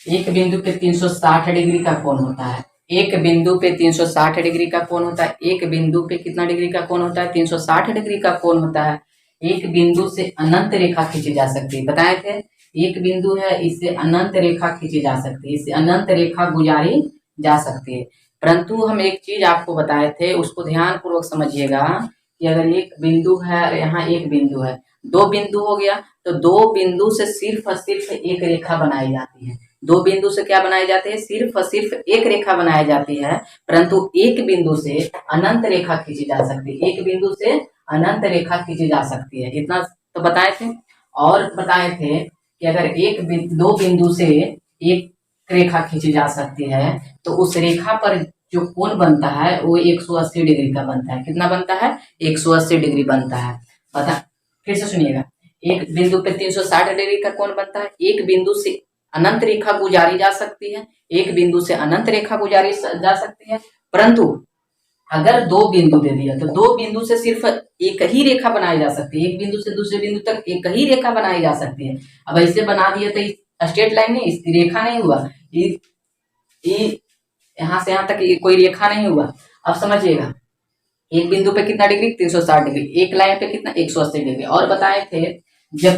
एक बिंदु पे 360 डिग्री का कोण होता है। एक बिंदु पे 360 डिग्री का कोण होता है। एक बिंदु पे कितना डिग्री का कोण होता है? 360 डिग्री का कोण होता है। एक बिंदु से अनंत रेखा खींची जा सकती है, बताए थे। एक बिंदु है, इससे अनंत रेखा खींची जा सकती है, इससे अनंत रेखा गुजारी जा सकती है। परंतु हम एक चीज आपको बताए थे, उसको ध्यान पूर्वक समझिएगा कि अगर एक बिंदु है और यहाँ एक बिंदु है, दो बिंदु हो गया, तो दो बिंदु से सिर्फ और सिर्फ एक रेखा बनाई जाती है। दो बिंदु से क्या बनाई जाती है? सिर्फ और सिर्फ एक रेखा बनाई जाती है। परंतु एक बिंदु से अनंत रेखा खींची जा सकती है। एक बिंदु से अनंत रेखा खींची जा सकती है, इतना तो बताए थे। और बताए थे कि अगर दो बिंदु से एक रेखा खींची जा सकती है, तो उस रेखा पर जो कोण बनता है वो 180 डिग्री का बनता है। कितना बनता है? 180 डिग्री बनता है। पता, फिर से सुनिएगा। एक बिंदु पे 360 डिग्री का कोण बनता है। एक बिंदु से अनंत रेखा गुजारी जा सकती है। एक बिंदु से अनंत रेखा गुजारी जा सकती है। परंतु अगर दो बिंदु दे दिया, तो दो बिंदु से सिर्फ एक ही रेखा बनाई जा सकती है। एक बिंदु से दूसरे बिंदु तक एक ही रेखा बनाई जा सकती है। अब ऐसे बना दिया तो स्ट्रेट लाइन नहीं, रेखा नहीं हुआ। यहाँ से यहाँ तक कोई रेखा नहीं हुआ। अब समझिएगा, एक बिंदु पे कितना डिग्री? 360 डिग्री। एक लाइन पे कितना? 180 डिग्री। और बताए थे जब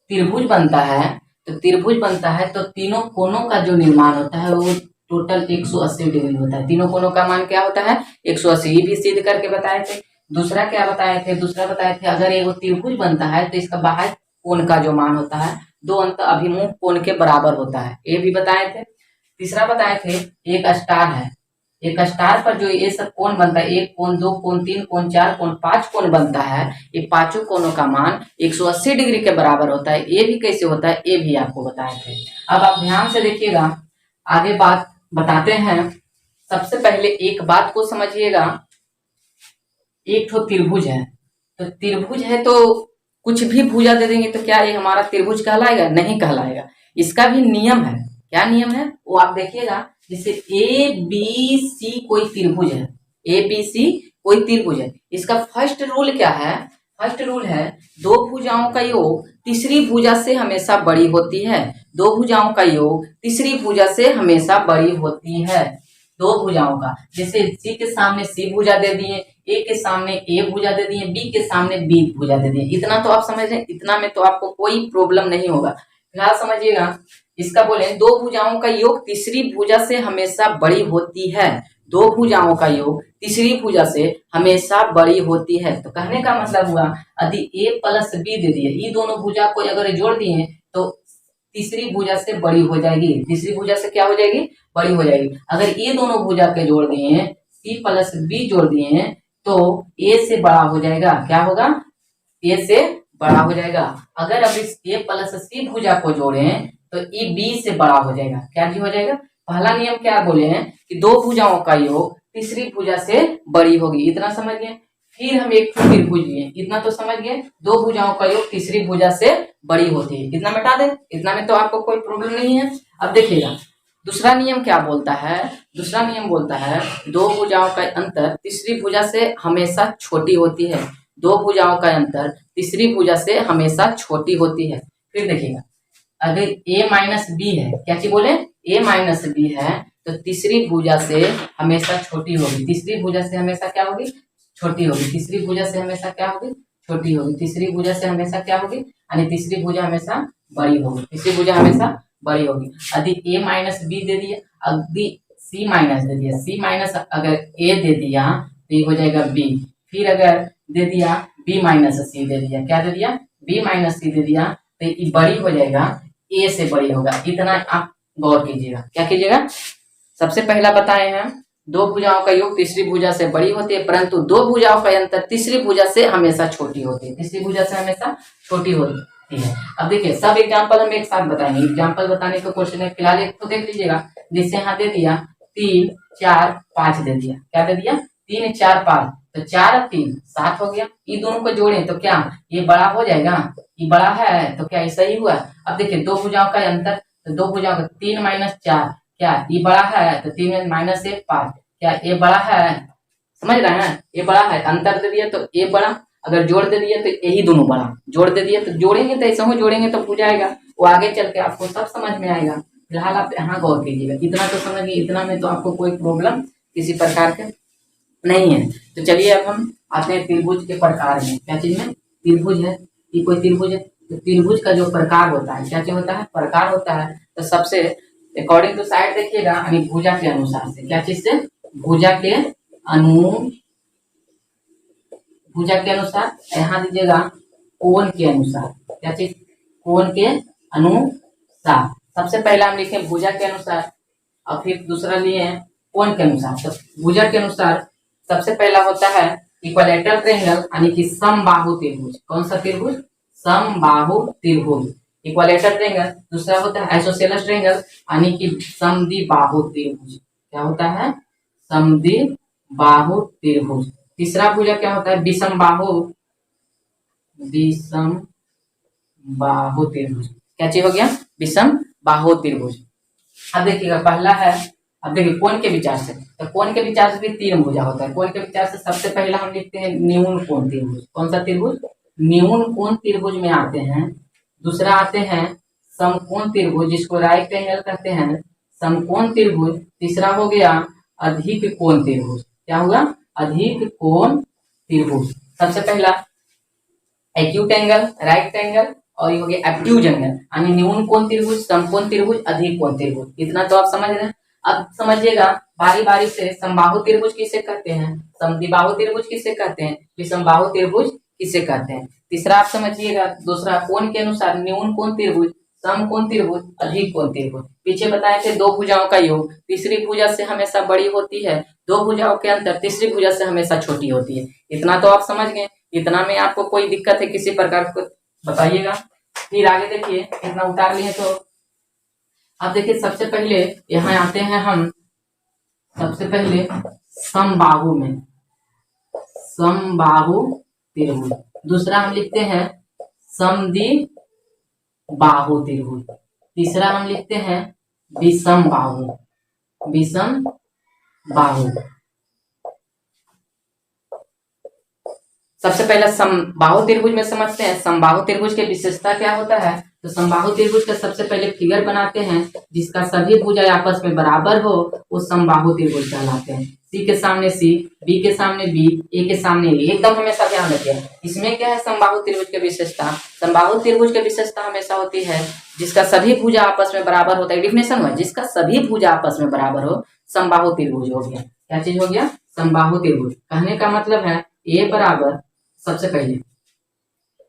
त्रिभुज बनता है, तो त्रिभुज बनता है तो तीनों कोनों का जो निर्माण होता है वो टोटल 180 डिग्री होता है। तीनों कोनों का मान क्या होता है? 180। ये भी सिद्ध करके बताए थे। दूसरा क्या बताए थे? दूसरा बताए थे अगर एक त्रिभुज बनता है तो इसका बाह्य कोण का जो मान होता है दो अंत अभिमुख कोण के बराबर होता है, ये भी बताए थे। तीसरा बताए थे एक स्टार है, एक स्टार पर जो ये सब कोण बनता है, एक कोण, दो कोण, तीन कोण, चार कोण, पांच कोण बनता है, ये पांचों कोणों का मान 180 डिग्री के बराबर होता है। ये भी कैसे होता है ये भी आपको बताए थे। अब आप ध्यान से देखिएगा, आगे बात बताते हैं। सबसे पहले एक बात को समझिएगा, एक तो त्रिभुज है, तो त्रिभुज है तो कुछ भी भुजा दे देंगे तो क्या ये हमारा त्रिभुज कहलाएगा? नहीं कहलाएगा। इसका भी नियम है। क्या नियम है वो आप देखिएगा। जैसे ए बी सी कोई त्रिभुज है, ए बी सी कोई त्रिभुज है, इसका फर्स्ट रूल क्या है? फर्स्ट रूल है दो भुजाओं का योग तीसरी भुजा से हमेशा बड़ी होती है। दो भुजाओं का योग तीसरी भुजा से हमेशा बड़ी होती है। दो भुजाओं का, जैसे सी के सामने सी भुजा दे दिए, ए के सामने ए भुजा दे दिए, बी के सामने बी भुजा दे दिए। इतना तो आप समझ लें, इतना में तो आपको कोई प्रॉब्लम नहीं होगा। फिलहाल समझिएगा, इसका बोले दो भुजाओं का योग तीसरी भुजा से हमेशा बड़ी होती है। दो भुजाओं का योग तीसरी भुजा से हमेशा बड़ी होती है। तो कहने का मतलब हुआ यदि ए प्लस बी दे दिए, ये दोनों भुजा को अगर जोड़ दिए तो तीसरी भुजा से बड़ी हो जाएगी। तीसरी भुजा से क्या हो जाएगी? बड़ी हो जाएगी। अगर ये दोनों भुजा के जोड़ दिए, सी प्लस बी जोड़ दिए, तो ए से बड़ा हो जाएगा। क्या होगा? ए से बड़ा हो जाएगा। अगर अब इस ए प्लस सी भुजा को जोड़ें तो ये बी से बड़ा हो जाएगा। क्या जी हो जाएगा? पहला नियम क्या बोले हैं कि दो भुजाओं का योग तीसरी भुजा से बड़ी होगी। इतना समझ गए। फिर हम एक त्रिभुज लिए, इतना तो समझ गए। दो भुजाओं का योग तीसरी भुजा से बड़ी होती है, इतना मिटा दे। इतना में तो आपको कोई प्रॉब्लम नहीं है। अब देखिएगा दूसरा नियम क्या बोलता है। दूसरा नियम बोलता है दो भुजाओं का अंतर तीसरी भुजा से हमेशा छोटी होती है। दो भुजाओं का अंतर तीसरी भुजा से हमेशा छोटी होती है। फिर देखिएगा, अगर a माइनस बी है, क्या चीज बोले? a माइनस बी है तो तीसरी भुजा से हमेशा छोटी होगी। तीसरी भुजा से हमेशा क्या होगी? छोटी होगी। तीसरी भुजा से हमेशा क्या होगी? छोटी होगी। तीसरी भुजा से हमेशा क्या होगी? यानी तीसरी भुजा हमेशा बड़ी होगी। तीसरी भुजा हमेशा बड़ी होगी। यदि a माइनस बी दे दिया, यदि c माइनस दे दिया, c माइनस अगर a दे दिया तो ये हो जाएगा b। फिर अगर दे दिया b माइनस सी दे दिया, क्या दे दिया? b माइनस सी दे दिया तो ये बड़ी हो जाएगा, ए से बड़ी होगा। इतना आप गौर कीजिएगा। क्या कीजिएगा? सबसे पहला बताए हैं दो भुजाओं का योग तीसरी भुजा से बड़ी होती है, परंतु दो भुजाओं का अंतर तीसरी भुजा से हमेशा छोटी होती है। तीसरी भुजा से हमेशा छोटी होती है। अब देखिए सब एग्जाम्पल हम एक साथ बताएंगे। एग्जाम्पल बताने का क्वेश्चन है, फिलहाल एक तो देख लीजिएगा। जिससे यहाँ दे दिया 3 4 5 दे दिया। क्या दे दिया? 3 4 5, तो 4 और 3 7 हो गया। ये दोनों को जोड़े तो क्या ये बड़ा हो जाएगा? ये बड़ा है तो क्या ये सही हुआ? अब देखिए दो भुजाओं का अंतर, तो दो भुजाओं का 3 माइनस 4, क्या ये बड़ा है? तो 3 माइनस 1 5, क्या ये बड़ा है? समझ रहे हैं? ये बड़ा है। अंतर दे दिया तो ये बड़ा, अगर जोड़ दे दिया तो यही दोनों बड़ा। जोड़ दे दिया तो जोड़ेंगे तो ऐसा हो जोड़ेंगे तो हो जाएगा। वो आगे चल के आपको सब समझ में आएगा। फिलहाल आप यहाँ गौर कीजिएगा, इतना तो समझिए, इतना में तो आपको कोई प्रॉब्लम किसी प्रकार के नहीं है। तो चलिए अब हम आते हैं त्रिभुज के प्रकार में। क्या चीज में? त्रिभुज है, ये कोई त्रिभुज है, तो त्रिभुज का जो प्रकार होता है, क्या चीज होता है? प्रकार होता है। तो सबसे अकॉर्डिंग टू साइड देखिएगा, यानी भुजा के अनुसार से, क्या चीज से? भुजा के भुजा के अनुसार, यहाँ दीजिएगा कोण के अनुसार। क्या चीज? कोण के अनुसार। सबसे पहला हम लिखे भुजा के अनुसार, और फिर दूसरा लिए कोण के अनुसार। तो भुजा के अनुसार सबसे पहला होता है इक्विलैटरल ट्रायंगल, यानी कि समबाहु त्रिभुज। कौन सा त्रिभुज? समबाहु त्रिभुज, इक्विलैटरल ट्रायंगल। दूसरा होता है आइसोसेलेस ट्रायंगल, यानी कि समद्विबाहु त्रिभुज। क्या होता है? समद्विबाहु त्रिभुज। तीसरा भुजा क्या होता है? विषमबाहु त्रिभुज। क्या चीज हो गया? विषमबाहु त्रिभुज। अब देखिएगा पहला है, अब देखिए कोण के विचार से, तो कोण के विचार से भी तीन भुजा होता है। कोण के विचार से सबसे पहला हम लिखते हैं न्यून कोण त्रिभुज। कौन सा त्रिभुज? न्यून कोण त्रिभुज में आते हैं। दूसरा आते हैं समकोण त्रिभुज, जिसको राइट एंगल कहते हैं, समकोण त्रिभुज। तीसरा हो गया अधिक कोण त्रिभुज। क्या हुआ? अधिक कोण त्रिभुज। सबसे पहला एक्यूट एंगल, राइट एंगल, और ये हो गया एक्यूज एंगल, यानी न्यून कोण त्रिभुज, समकोण त्रिभुज, अधिक कोण त्रिभुज। इतना तो आप समझ रहे हैं। अब समझिएगा बारी बारी से, समबाहु त्रिभुज किसे कहते हैं? समद्विबाहु त्रिभुज किसे कहते हैं? विषमबाहु त्रिभुज किसे कहते हैं? तीसरा आप समझिएगा, दूसरा कोण के अनुसार न्यून कोण त्रिभुज, समकोण त्रिभुज, अधिक कोण त्रिभुज। पीछे बताए थे दो भुजाओं का योग तीसरी भुजा से हमेशा बड़ी होती है, दो भुजाओं के अंतर तीसरी भुजा से हमेशा छोटी होती है। इतना तो आप समझ गए। इतना में आपको कोई दिक्कत है किसी प्रकार को बताइएगा। फिर आगे देखिए, इतना उतार लिए तो अब देखिए सबसे पहले यहाँ आते हैं हम, सबसे पहले समबाहु में, समबाहु त्रिभुज। दूसरा हम लिखते हैं समद्विबाहु त्रिभुज। तीसरा हम लिखते हैं विषमबाहु, विषमबाहु। सबसे पहला समबाहु त्रिभुज में समझते हैं। समबाहु त्रिभुज की विशेषता क्या होता है? तो समबाहु त्रिभुज का सबसे पहले फिगर बनाते हैं, जिसका सभी भुजा आपस में बराबर हो, वो समबाहु त्रिभुज कहलाते हैं। सी के सामने सी, बी के सामने बी, ए के सामने ए। एकदम हमेशा ध्यान रखिए। इसमें क्या है समबाहु त्रिभुज की विशेषता? समबाहु त्रिभुज की विशेषता हमेशा होती है जिसका सभी भुजा आपस में बराबर होता है। डिफिनेशन हुआ जिसका सभी भुजा आपस में बराबर हो, समबाहु त्रिभुज हो गया। क्या चीज हो गया? समबाहु त्रिभुज। कहने का मतलब है ए बराबर, सबसे पहले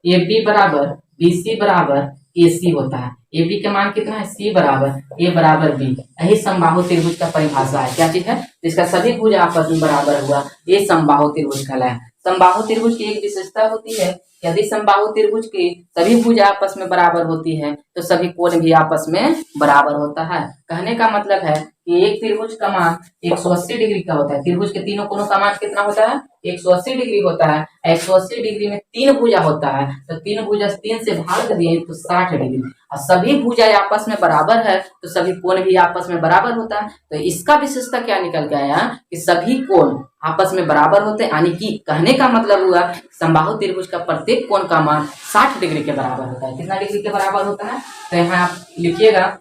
ए बी बराबर बी सी बराबर ए सी होता है। ए बी का मान कितना है? सी बराबर ए बराबर बी। यही समबाहु त्रिभुज का परिभाषा है। क्या चीज है? जिसका सभी भुजा आपस में बराबर हुआ, ये समबाहु त्रिभुज कहलाया। समबाहु त्रिभुज की एक विशेषता होती है, यदि समबाहु त्रिभुज की सभी भुजा आपस में बराबर होती है तो सभी कोण भी आपस में बराबर होता है। कहने का मतलब है कि एक त्रिभुज का मान 180 डिग्री का होता है। त्रिभुज के तीनों कोणों का मान कितना होता है? 180 डिग्री होता है। 180 डिग्री में तीन भुजा होता है, तो तीन भुजा तीन से भाग दिए तो 60 डिग्री। और सभी भुजा आपस में बराबर है तो सभी कोण भी आपस में बराबर होता है। तो इसका विशेषता क्या निकल के आया कि सभी कोण आपस में बराबर होते हैं, यानी कि कहने का मतलब हुआ समबाहु त्रिभुज का प्रत्येक कोण का मान 60 डिग्री के बराबर होता है। कितना डिग्री के बराबर होता है? तो यहाँ आप लिखिएगा,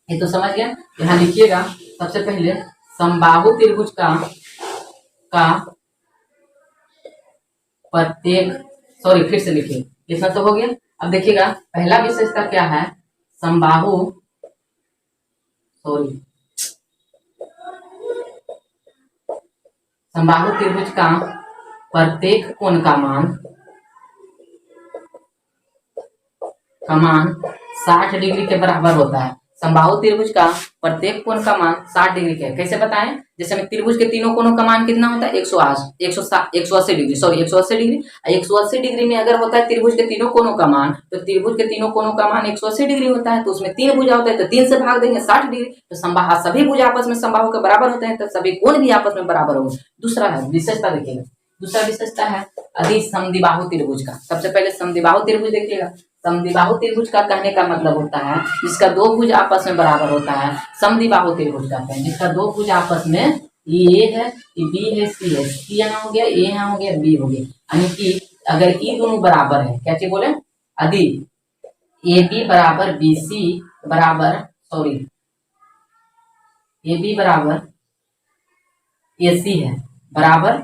ये तो समझ गया। यहाँ लिखिएगा सबसे पहले समबाहु त्रिभुज का प्रत्येक, सॉरी फिर से लिखिए, इतना तो हो गया। अब देखिएगा पहला विशेषता क्या है? समबाहु, सॉरी, समबाहु त्रिभुज का प्रत्येक कोण का मान 60 डिग्री के बराबर होता है। समबाहु त्रिभुज का प्रत्येक कोण का मान 60 डिग्री का है। कैसे बताएं? जैसे में त्रिभुज के तीनों कोणों का मान कितना होता है? 180 डिग्री, सॉरी 180 डिग्री। 180 डिग्री में अगर होता है त्रिभुज के तीनों कोणों का मान, तो त्रिभुज के तीनों कोणों का मान 180 डिग्री होता है। तो उसमें तीन भुजा होता है, तो तीन से भाग देंगे 60 डिग्री। तो समबाहु सभी भुजा आपस में समबाहु के बराबर होते हैं, तो सभी कोण भी आपस में बराबर होंगे। दूसरा है विशेषता, देखिएगा दूसरा विशेषता है अधिक समद्विबाहु त्रिभुज का। सबसे पहले समद्विबाहु त्रिभुज देखिएगा। समद्विबाहु त्रिभुज का कहने का मतलब होता है जिसका दो भुज आपस में बराबर होता है, समद्विबाहु त्रिभुज कहते हैं। जिसका दो भुज आपस में, ये है, ये बी है, सी है, सी यहाँ हो गया, ए यहाँ हो गया, बी हो गया, यानी कि अगर ये दोनों बराबर है, क्या चीज बोले? अधिक ए बी बराबर बी सी बराबर, सॉरी, ए बी बराबर ए सी है बराबर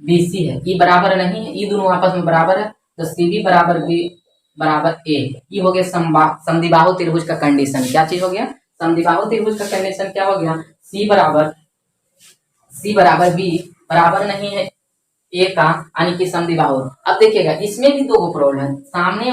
बी सी है, ई बराबर नहीं है, ई दोनों आपस में बराबर है, तो सी बी बराबर बी बराबर ए। ये हो गया समद्विबाहु त्रिभुज का कंडीशन। क्या चीज हो गया? समद्विबाहु त्रिभुज का कंडीशन क्या हो गया? सी बराबर बी बराबर नहीं है ए का, यानी कि समद्विबाहु। अब देखिएगा इसमें भी दो प्रॉब्लम है। सामने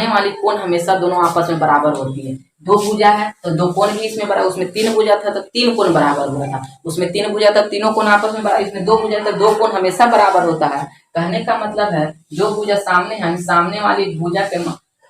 वाली कोण हमेशा दोनों आपस में बराबर होती है। दो भुजा है तो दो कोण भी इसमें बराबर, उसमें तीन भुजा था तो तीन कोण बराबर हुआ था, उसमें तीन भुजा था तीनों कोण आपस में बराबर, इसमें दो भुजा था दो कोण हमेशा बराबर होता है। कहने का मतलब है जो भुजा सामने है, सामने वाली भुजा के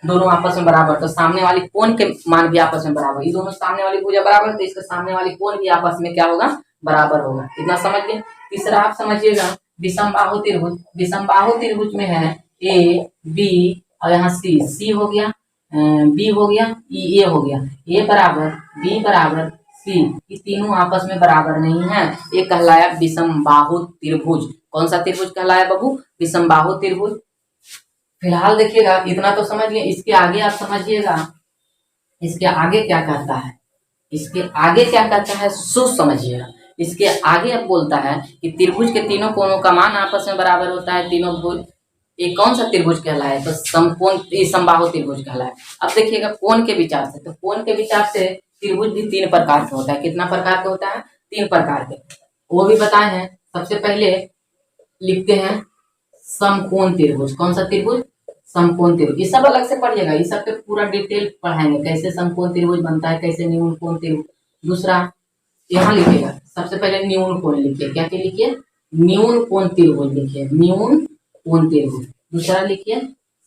दोनों आपस में बराबर, तो सामने वाली कोण के मान भी आपस में बराबर, ये दोनों सामने वाली भुजा बराबर, तो इसके सामने वाली कोण भी आपस में क्या होगा? बराबर होगा। इतना समझ गए। तीसरा आप समझिएगा विषमबाहु त्रिभुज। विषमबाहु त्रिभुज में है ए बी और यहाँ सी, सी हो गया, बी हो गया, ए हो गया, ए बराबर बी बराबर सी, ये तीनों आपस में बराबर नहीं है। ये कहलाया विषमबाहु त्रिभुज। कौन सा त्रिभुज कहलाया बाबू? विषमबाहु त्रिभुज। फिलहाल देखिएगा इतना तो समझ गए। इसके आगे आप समझिएगा इसके आगे क्या कहता है, इसके आगे क्या कहता है सो समझिएगा। इसके आगे अब बोलता है कि त्रिभुज के तीनों कोणों का मान आपस में बराबर होता है। तीनों भुज, ये कौन सा त्रिभुज कहलाए? तो समकोण, ये समबाहु त्रिभुज कहलाए। अब देखिएगा कोण के विचार से, तो कोण के विचार से त्रिभुज भी तीन प्रकार के होता है। कितना प्रकार के होता है? तीन प्रकार के, वो भी बताए हैं। सबसे पहले लिखते हैं समकोण त्रिभुज। कौन सा त्रिभुज? समकोण त्रिभुज। ये सब अलग से पढ़िएगा, ये सब पे पूरा डिटेल पढ़ाएंगे, कैसे समकोण त्रिभुज बनता है, कैसे न्यून कोण त्रिभुज। दूसरा यहाँ लिखिएगा, सबसे पहले न्यून कोण लिखिए। क्या क्या लिखिए? न्यून कोण त्रिभुज लिखिए, न्यून कोण त्रिभुज। दूसरा लिखिए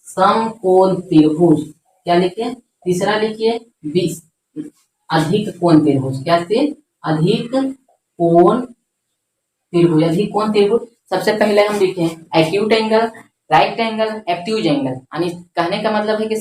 समकोण त्रिभुज। क्या लिखिए? तीसरा लिखिए अधिक कोण त्रिभुज। क्या से? अधिक कोण त्रिभुज, अधिक कोण त्रिभुज। सबसे पहले हम लिखे एक्यूट एंगल, राइट एंगल, एक्यूज एंगल, यानी कहने का मतलब है कि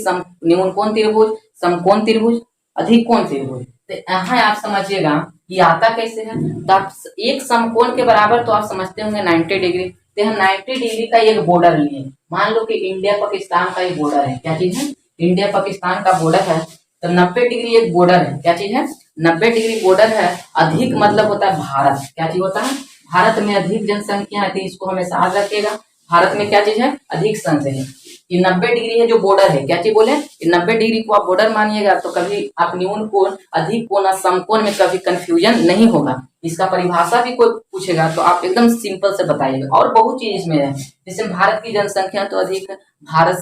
न्यून कोण त्रिभुज, समकोण त्रिभुज, अधिक कोण त्रिभुज। तो यहाँ आप समझिएगा कि आता कैसे है। तो आप एक समकोण के बराबर तो आप समझते होंगे 90 डिग्री। तो यहाँ 90 डिग्री का एक बॉर्डर लिए, मान लो कि इंडिया पाकिस्तान का एक बॉर्डर है। क्या चीज है? इंडिया पाकिस्तान का बॉर्डर है, तो 90 डिग्री एक बॉर्डर है। क्या चीज है? 90 डिग्री बॉर्डर है। अधिक मतलब होता है भारत। क्या चीज होता है? भारत में अधिक जनसंख्या है, तो इसको हमेशा याद रखिएगा। भारत में क्या चीज है? अधिक संख्या। ये 90 डिग्री है जो बॉर्डर है। क्या चीज बोले? ये 90 डिग्री को आप बॉर्डर मानिएगा तो कभी आप न्यून कोण, अधिक कोण और समकोण में कभी कंफ्यूजन नहीं होगा। इसका परिभाषा भी कोई पूछेगा तो आप एकदम सिंपल से बताइएगा। और बहुत चीज इसमें है, जैसे भारत की जनसंख्या तो अधिक है, भारत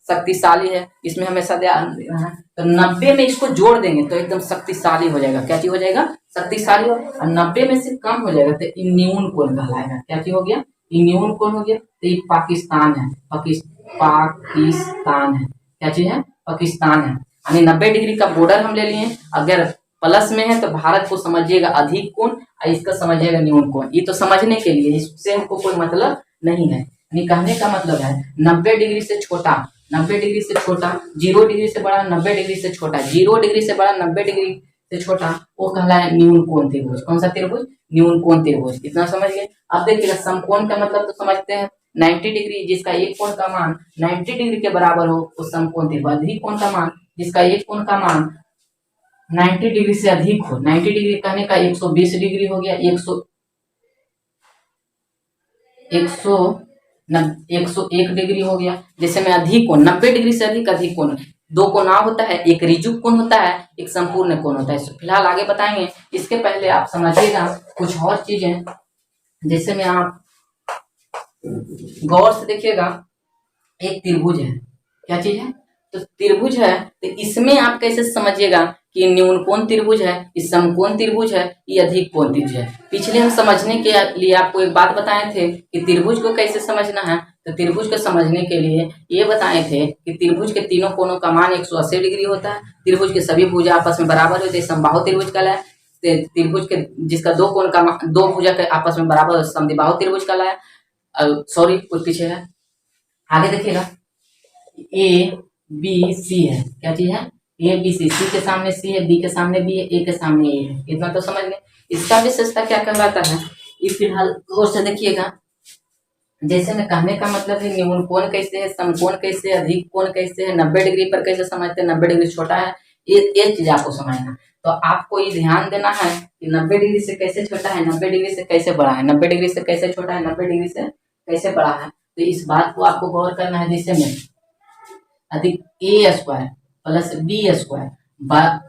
शक्तिशाली है, इसमें हमेशा ध्यान देना है। तो 90 में इसको जोड़ देंगे तो एकदम शक्तिशाली हो जाएगा। क्या चीज हो जाएगा? शक्तिशाली हो। और 90 में से कम हो जाएगा तो ये न्यून कोण कहलाएगा। क्या चीज हो गया? ये न्यून कोण हो गया। तो ये पाकिस्तान है, पाकिस्तान है। क्या चीज है? पाकिस्तान है। यानी 90 डिग्री का बॉर्डर हम ले लिए। अगर प्लस में है तो भारत को समझिएगा अधिक कोण और इसका समझिएगा न्यून कोण। ये तो समझने के लिए, इससे हमको कोई मतलब नहीं है। यानी कहने का मतलब है 90 डिग्री से छोटा, 90 डिग्री से छोटा, 0 डिग्री से बड़ा, 90 डिग्री से छोटा, 0 डिग्री से बड़ा, 90 डिग्री से छोटा, वो कहलाए न्यून कोण त्रिभुज। कौन सा त्रिभुज? न्यून कोण त्रिभुज। इतना समझ गए। अब देखिएगा समकोण का मतलब तो समझते हैं 90 डिग्री, जिसका एक कोण का मान 90 डिग्री के बराबर हो वो समकोण त्रिभुज। अधिक कोण का मान, जिसका एक कोण का मान 90 डिग्री से अधिक हो, 90 डिग्री कहने का 120 डिग्री हो गया, 101 डिग्री हो गया। जैसे में अधिक कोण 90 डिग्री से अधिक, अधिक कोण दो कोण होता है, एक ऋजुक कोण होता है, एक संपूर्ण कोण होता है। फिलहाल आगे बताएंगे। इसके पहले आप समझिएगा कुछ और चीजें, जैसे में आप गौर से देखिएगा एक त्रिभुज है। क्या चीज है? तो त्रिभुज है, तो इसमें आप कैसे समझिएगा कि न्यून कोण त्रिभुज है, ये समकोण त्रिभुज है, ये अधिक कोण त्रिभुज है। पिछले हम समझने के लिए आपको एक बात बताए थे कि त्रिभुज को कैसे समझना है। तो त्रिभुज को समझने के लिए ये बताए थे कि त्रिभुज के तीनों कोणों का मान 180 डिग्री होता है। त्रिभुज के सभी भुजा आपस में बराबर होते हैं, समबाहु त्रिभुज कहलाया। त्रिभुज के जिसका दो कोण का दो भुजा के आपस में बराबर समद्विबाहु त्रिभुज कहलाया। सॉरी कुछ पीछे है, आगे देखिएगा ए बी सी है। क्या चीज है? ए बी सी, सी के सामने सी है, बी के सामने बी है, ए के सामने ए है। इतना तो समझ गए। इसका विशेषता क्या कहलाता है ये फिलहाल गौर से देखिएगा। जैसे में कहने का मतलब है न्यून कोण कैसे है, समकोण कैसे है, अधिक कोण कैसे है, 90 डिग्री पर कैसे समझते हैं, 90 डिग्री छोटा है, ये चीज आपको समझना। तो आपको ये ध्यान देना है कि 90 डिग्री से कैसे छोटा है, 90 डिग्री से कैसे बड़ा है, 90 डिग्री से कैसे छोटा है, 90 डिग्री से कैसे बड़ा है। तो इस बात को आपको गौर करना है। जैसे में अधिक ए स्क्वायर प्लस बी स्क्वायर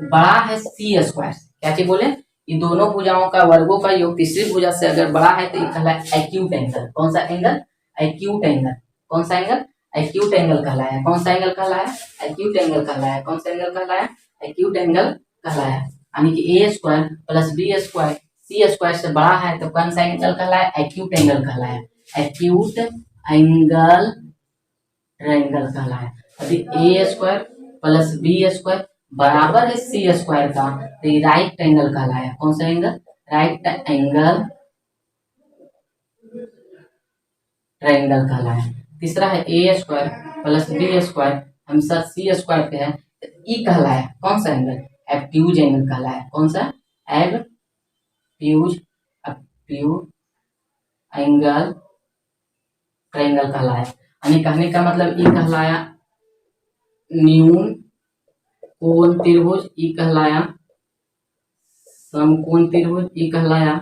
बड़ा है सी स्क्वायर। क्या चीज बोले, ये दोनों भुजाओं का वर्गों का योग तीसरी भुजा से अगर बड़ा है तो ये कहलाया एक्यूट एंगल। कौन सा एंगल, एक्यूट एंगल। कौन सा एंगल, एक्यूट एंगल कहलाया। कौन सा एंगल कहलाया, एक्यूट एंगल कहलाया। कौन सा एंगल कहलाया, एक्यूट एंगल कहलाया। यानी कि ए स्क्वायर प्लस बी स्क्वायर सी स्क्वायर से बड़ा है तो कौन सा एंगल कहलाया, एक्यूट एंगल कहलाया। एक्यूट एंगल ट्रायंगल कहलाया। अभी ए स्क्वायर प्लस बी स्क्वायर बराबर है सी स्क्वायर का तो ये राइट एंगल कहलाया। कौन सा एंगल, राइट एंगल ट्रायंगल कहलाया। तीसरा है ए स्क्वायर प्लस बी स्क्वायर हमेशा सी स्क्वायर पे है तो ई कहलाया। कौन सा एंगल, एब्ट्यूज एंगल कहलाया। कौन सा, एब्ट्यूज एब्ट्यूज एंगल ट्रायंगल कहलाया। यानी कहने का मतलब ई कहलाया न्यून कोण त्रिभुज, ई कहलाया समकोण त्रिभुज, ई कहलाया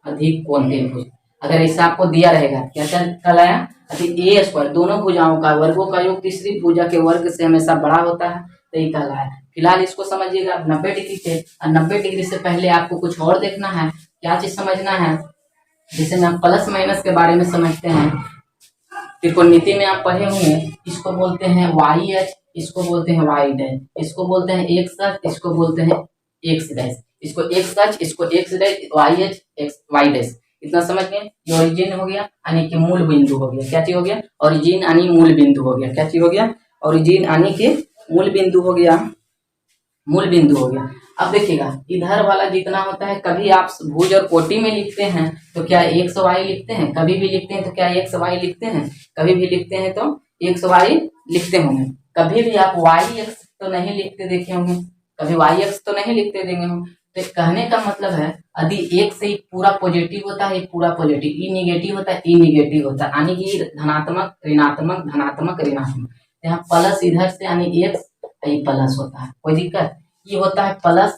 अधिक कोण त्रिभुज। अगर ऐसा आपको दिया रहेगा क्या कहलाया, अधिक ए स्क्वायर दोनों भुजाओं का वर्गों का योग तीसरी भुजा के वर्ग से हमेशा बड़ा होता है तो ये कहलाया। फिलहाल इसको समझिएगा 90 डिग्री से, और 90 डिग्री से पहले आपको कुछ और देखना है। क्या चीज समझना है, जैसे में आप प्लस माइनस के बारे में समझते हैं, त्रिकोणमिति में आप पढ़े होंगे। इसको बोलते हैं वाई एच, इसको बोलते हैं वाई डैश, इसको बोलते हैं एक्स अक्ष, इसको बोलते हैं एक्स डैश, इसको एक्स अक्ष, इसको X dash, Y H X Y dash. इतना समझ गए। ये ओरिजिन हो गया यानी कि मूल बिंदु हो गया। क्या चीज हो गया, ओरिजिन यानी मूल बिंदु हो गया। क्या चीज हो गया, ओरिजिन यानी कि मूल बिंदु हो गया, मूल बिंदु हो गया। अब देखिएगा इधर वाला जितना होता है, कभी आप भुज और कोटि में लिखते हैं तो क्या एक्स वाई लिखते हैं, कभी भी लिखते हैं तो क्या एक्स वाई लिखते हैं, कभी भी लिखते हैं तो एक्स वाई लिखते होंगे। कभी भी आप वाई एक्स तो नहीं लिखते देखे होंगे, कभी वाई एक्स तो नहीं लिखते देंगे होंगे। तो कहने का मतलब है यदि एक से ही पूरा पॉजिटिव होता है, पूरा पॉजिटिव, ई निगेटिव होता है, ई निगेटिव होता है, यानी कि धनात्मक ऋणात्मक धनात्मक ऋणात्मक। यहाँ प्लस इधर से यानी एक्स प्लस होता है, कोई दिक्कत। ये होता है प्लस,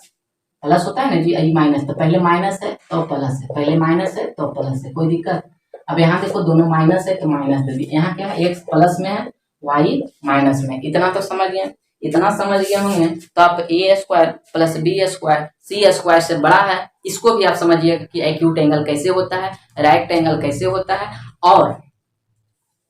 प्लस होता है ना जी, आई माइनस, तो पहले माइनस है तो प्लस है, पहले माइनस है तो प्लस है, कोई दिक्कत। अब यहाँ देखो दोनों माइनस है तो माइनस दे दी। यहाँ क्या है, एक्स प्लस में है वाई माइनस में। इतना तो समझ गए, इतना समझ गए होंगे। तो आप ए स्क्वायर प्लस बी स्क्वायर सी स्क्वायर से बड़ा है, इसको भी आप समझिएगा कि एक्यूट एंगल कैसे होता है, राइट एंगल कैसे होता है, और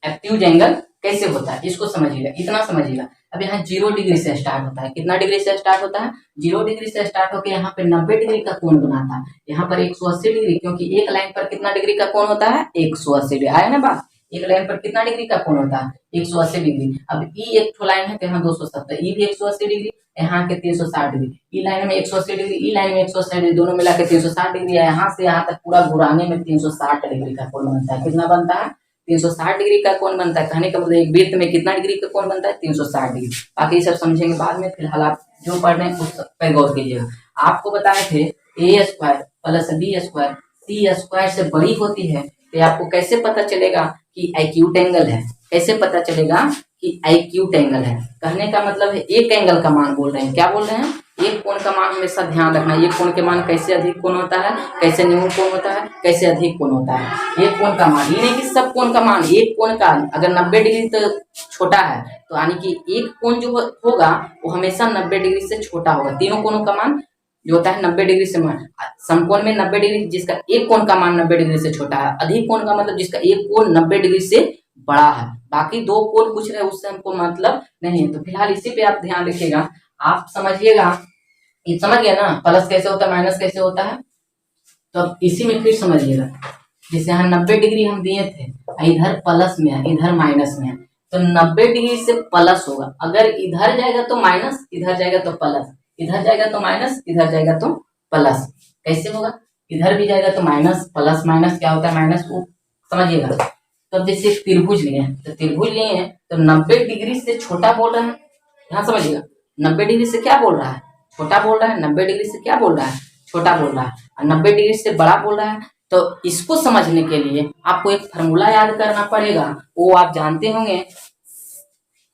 एक्यूट एंगल कैसे होता है, इसको समझिएगा, इतना समझिएगा। अब यहाँ 0 डिग्री से स्टार्ट होता है। कितना डिग्री से स्टार्ट होता है, 0 डिग्री से स्टार्ट होकर यहाँ पे 90 डिग्री का कोण बनाता है। यहाँ पर 180 डिग्री, क्योंकि एक लाइन पर कितना डिग्री का कोण होता है, 180 डिग्री। आया ना बात, एक लाइन पर कितना डिग्री का कोण होता है, 180 डिग्री। अब ई एक लाइन है तो यहाँ 270, ई भी 180 डिग्री, यहाँ के 360 डिग्री। ई लाइन में 180 डिग्री, ई लाइन में 180 डिग्री, दोनों मिला के 360 डिग्री है। यहाँ से यहाँ तक पूरा घुराने में 360 डिग्री का कोण बनता है। कितना बनता है, 360 डिग्री का कोण बनता है। कहने का मतलब एक वृत्त में कितना डिग्री का कोण बनता है, 360 डिग्री। बाकी सब समझेंगे बाद में, फिलहाल आप जो पढ़ रहे हैं उस पर गौर कीजिएगा। आपको बताए थे ए स्क्वायर प्लस बी स्क्वायर सी स्क्वायर से बड़ी होती है तो आपको कैसे पता चलेगा कि एक्यूट एंगल है, कैसे पता चलेगा कि एक्यूट एंगल है। कहने का मतलब है एक एंगल का मान बोल रहे हैं। क्या बोल रहे हैं, एक कोण का मान हमेशा ध्यान रखना। एक कोण के मान कैसे अधिक कोण होता है, कैसे न्यून कोण होता है, कैसे अधिक कोण होता है। एक कोण का मान, ये नहीं कि सब कोण का मान, एक कोण का अगर 90 डिग्री तो छोटा है तो यानी कि एक कोण जो होगा वो हमेशा 90 डिग्री से छोटा होगा। तीनों कोणों का मान जो होता है 90 डिग्री से मान, समकोण में 90 डिग्री जिसका एक कोण का मान 90 डिग्री से छोटा है, अधिक कोण का मतलब जिसका एक कोण 90 डिग्री से बड़ा है। बाकी दो कोण पूछ रहे हैं उससे हमको मतलब नहीं है। तो फिलहाल इसी पे आप ध्यान रखिएगा, आप समझिएगा। ये समझ गया ना, प्लस कैसे होता है माइनस कैसे होता है। तो अब इसी में फिर समझिएगा, जैसे यहाँ 90 डिग्री हम दिए थे, इधर प्लस में है इधर माइनस में है, तो 90 डिग्री से प्लस होगा। अगर इधर जाएगा तो माइनस, इधर जाएगा तो प्लस, इधर जाएगा तो माइनस, इधर जाएगा तो प्लस। कैसे होगा, इधर भी जाएगा तो माइनस, प्लस माइनस क्या होता है माइनस, वो समझिएगा। तो अब जैसे त्रिभुज लिए हैं, तो त्रिभुज लिए हैं तो 90 डिग्री से छोटा बोल रहा है। यहाँ समझिएगा 90 डिग्री से क्या बोल रहा है, छोटा बोल रहा है। 90 डिग्री से क्या बोल रहा है, छोटा बोल रहा है। और 90 डिग्री से बड़ा बोल रहा है। तो इसको समझने के लिए आपको एक फार्मूला याद करना पड़ेगा, वो आप जानते होंगे,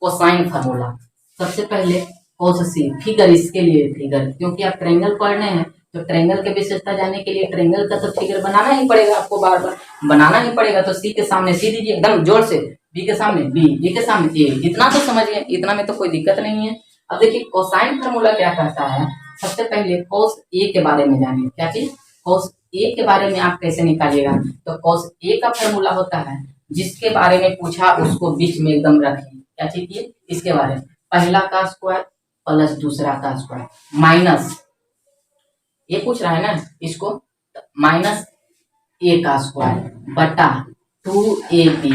कोसाइन फार्मूला। सबसे पहले कॉस सी, फिगर इसके लिए फिगर, क्योंकि आप ट्रायंगल पढ़ने हैं तो ट्रायंगल के विशेषता जानने के लिए ट्रायंगल का तो फिगर बनाना ही पड़ेगा, आपको बार बार बनाना ही पड़ेगा। तो सी के सामने सी दीजिए एकदम जोर से, बी के सामने बी, ए के सामने ए, इतना तो समझिए, इतना में तो कोई दिक्कत नहीं है। अब देखिए कोसाइन फार्मूला क्या करता है, सबसे पहले कॉस ए के बारे में जानिए। क्या चीज? कॉस ए के बारे में आप कैसे निकालिएगा? तो कॉस ए का फार्मूला होता है, जिसके बारे में पूछा उसको बीच में एकदम रखिए। क्या चीज? इसके बारे में, पहला का स्क्वायर प्लस दूसरा का स्क्वायर माइनस, ये पूछ रहा है ना इसको, माइनस ए का स्क्वायर बटा 2ab।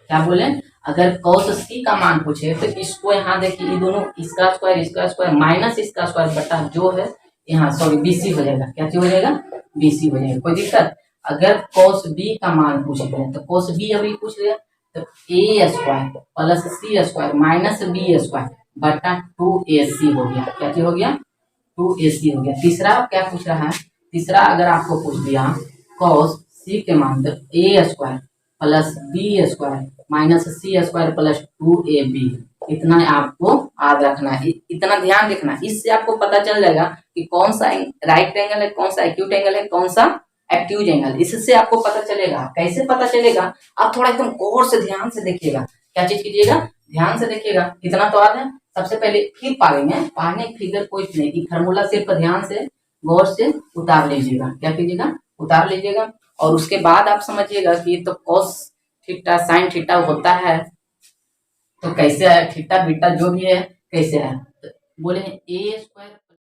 क्या बोले? अगर cos c का मान पूछे तो इसको यहाँ देखिए, ये दोनों इसका स्क्वायर माइनस इसका स्क्वायर बटा जो है यहाँ, सॉरी bc हो जाएगा। क्या चीज हो जाएगा? bc हो जाएगा। कोई दिक्कत? अगर cos b का मान पूछ रहे हैं तो cos b अभी पूछ रहे हैं तो a square plus c square minus b square बटा 2ac हो गया। क्या चीज हो गया? 2ac हो गया। तीसरा क्या पूछ रहा है? तीसरा अगर आपको पूछ दिया cos c के मान तो a square plus b square minus c square plus 2ab, इतना आपको याद रखना है, इतना ध्यान रखना। इससे आपको पता चल जाएगा कि कौन सा राइट एंगल है, कौन सा एक्यूट एंगल है, कौन सा एक्यूज एंगल। इससे आपको पता चलेगा। कैसे पता चलेगा? आप थोड़ा एकदम गौर से ध्यान से देखिएगा। क्या चीज कीजिएगा? ध्यान से देखिएगा। इतना तो याद है। सबसे पहले फिर पढ़ने फिगर कोई नहीं, फार्मूला सिर्फ ध्यान से गौर से उतार लीजिएगा। क्या कीजिएगा? उतार लीजिएगा। और उसके बाद आप समझिएगा कि तो कॉस थीटा साइन थीटा होता है तो कैसे है, थीटा बीटा जो भी है कैसे है, तो बोले ए स्क्वायर